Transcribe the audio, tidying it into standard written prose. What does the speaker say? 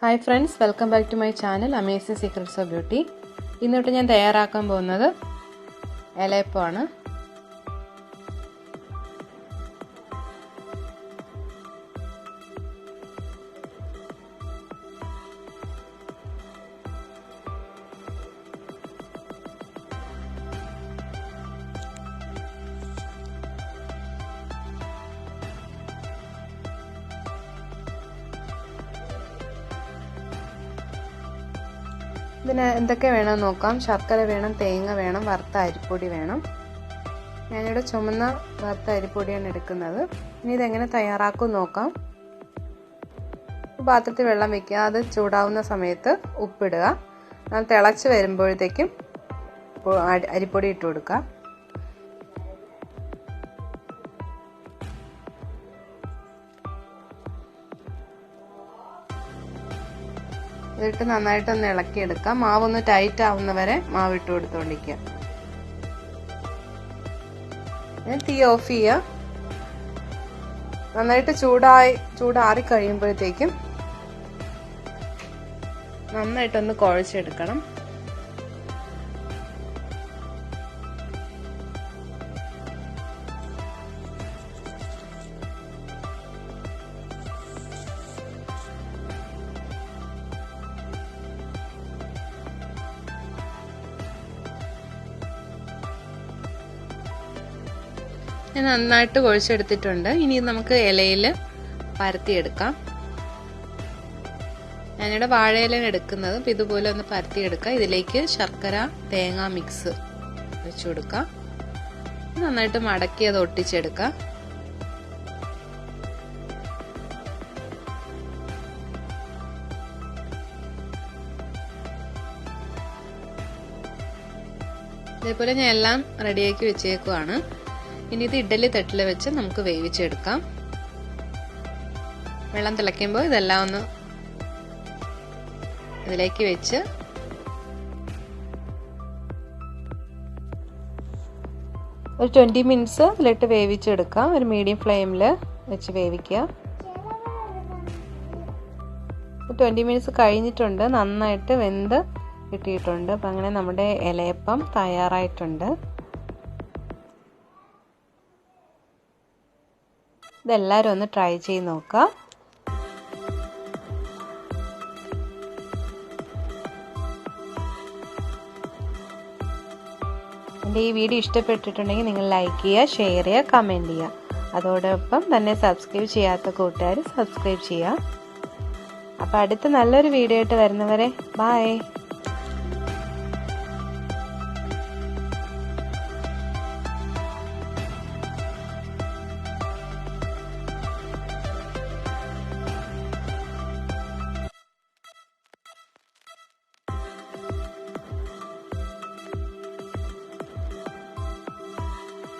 Hi friends, welcome back to my channel Amazing Secrets of Beauty. ഇന്നിട്ട് ഞാൻ തയ്യാറാക്കാൻ പോകുന്നത് ഇലയപ്പമാണ്. ഇതിന് എന്തൊക്കെ വേണമെന്ന് നോക്കാം. ശർക്കര വേണം, തേങ്ങ വേണം, വറുത്ത അരിപ്പൊടി വേണം. ഞാനിവിടെ ചുമന്ന വറുത്ത അരിപ്പൊടിയാണ് എടുക്കുന്നത്. ഇനി ഇതെങ്ങനെ തയ്യാറാക്കും നോക്കാം. പാത്രത്തിൽ വെള്ളം വെക്കുക, അത് ചൂടാവുന്ന സമയത്ത് ഉപ്പിടുക. അത് തിളച്ച് വരുമ്പോഴത്തേക്കും അരിപ്പൊടി ഇട്ട് കൊടുക്കുക. ഇതിട്ട് നന്നായിട്ടൊന്ന് ഇളക്കിയെടുക്കാം. മാവൊന്ന് ടൈറ്റ് ആവുന്നവരെ മാവ് ഇട്ട് കൊടുത്തോണ്ടിരിക്കുക. തീ ഓഫ് ചെയ്യുക. നന്നായിട്ട് ചൂടാറി കഴിയുമ്പോഴത്തേക്കും നന്നായിട്ടൊന്ന് കുഴച്ചെടുക്കണം. ഞാൻ നന്നായിട്ട് കുഴച്ചെടുത്തിട്ടുണ്ട്. ഇനി നമുക്ക് ഇലയിൽ പരത്തിയെടുക്കാം. ഞാനിവിടെ വാഴയില എടുക്കുന്നത്. അപ്പം ഇതുപോലെ ഒന്ന് പരത്തിയെടുക്കാം. ഇതിലേക്ക് ശർക്കര തേങ്ങ മിക്സ് വെച്ചു കൊടുക്കാം. നന്നായിട്ട് മടക്കി അത് ഒട്ടിച്ചെടുക്കാം. ഇതേപോലെ ഞാൻ എല്ലാം റെഡിയാക്കി വെച്ചേക്കുവാണ്. ഇനി ഇത് ഇഡ്ഡലി തട്ടിൽ വെച്ച് നമുക്ക് വേവിച്ചെടുക്കാം. വെള്ളം തിളയ്ക്കുമ്പോൾ ഇതെല്ലാം ഒന്ന് ഇതിലേക്ക് വെച്ച് ഒരു 20 മിനിറ്റ്സ് ഇതിലിട്ട് വേവിച്ചെടുക്കാം. ഒരു മീഡിയം ഫ്ലെയിമിൽ വെച്ച് വേവിക്കുക. 20 മിനിറ്റ്സ് കഴിഞ്ഞിട്ടുണ്ട്. നന്നായിട്ട് വെന്ത് കിട്ടിയിട്ടുണ്ട്. അപ്പം അങ്ങനെ നമ്മുടെ ഇലയപ്പം തയ്യാറായിട്ടുണ്ട്. ഇതെല്ലാവരും ഒന്ന് ട്രൈ ചെയ്ത് നോക്കുക. എൻ്റെ ഈ വീഡിയോ ഇഷ്ടപ്പെട്ടിട്ടുണ്ടെങ്കിൽ നിങ്ങൾ ലൈക്ക് ചെയ്യുക, ഷെയർ ചെയ്യുക, കമൻറ്റ് ചെയ്യുക. അതോടൊപ്പം തന്നെ സബ്സ്ക്രൈബ് ചെയ്യാത്ത കൂട്ടുകാർ സബ്സ്ക്രൈബ് ചെയ്യുക. അപ്പോൾ അടുത്ത നല്ലൊരു വീഡിയോ ആയിട്ട് വരുന്നവരെ ബൈ.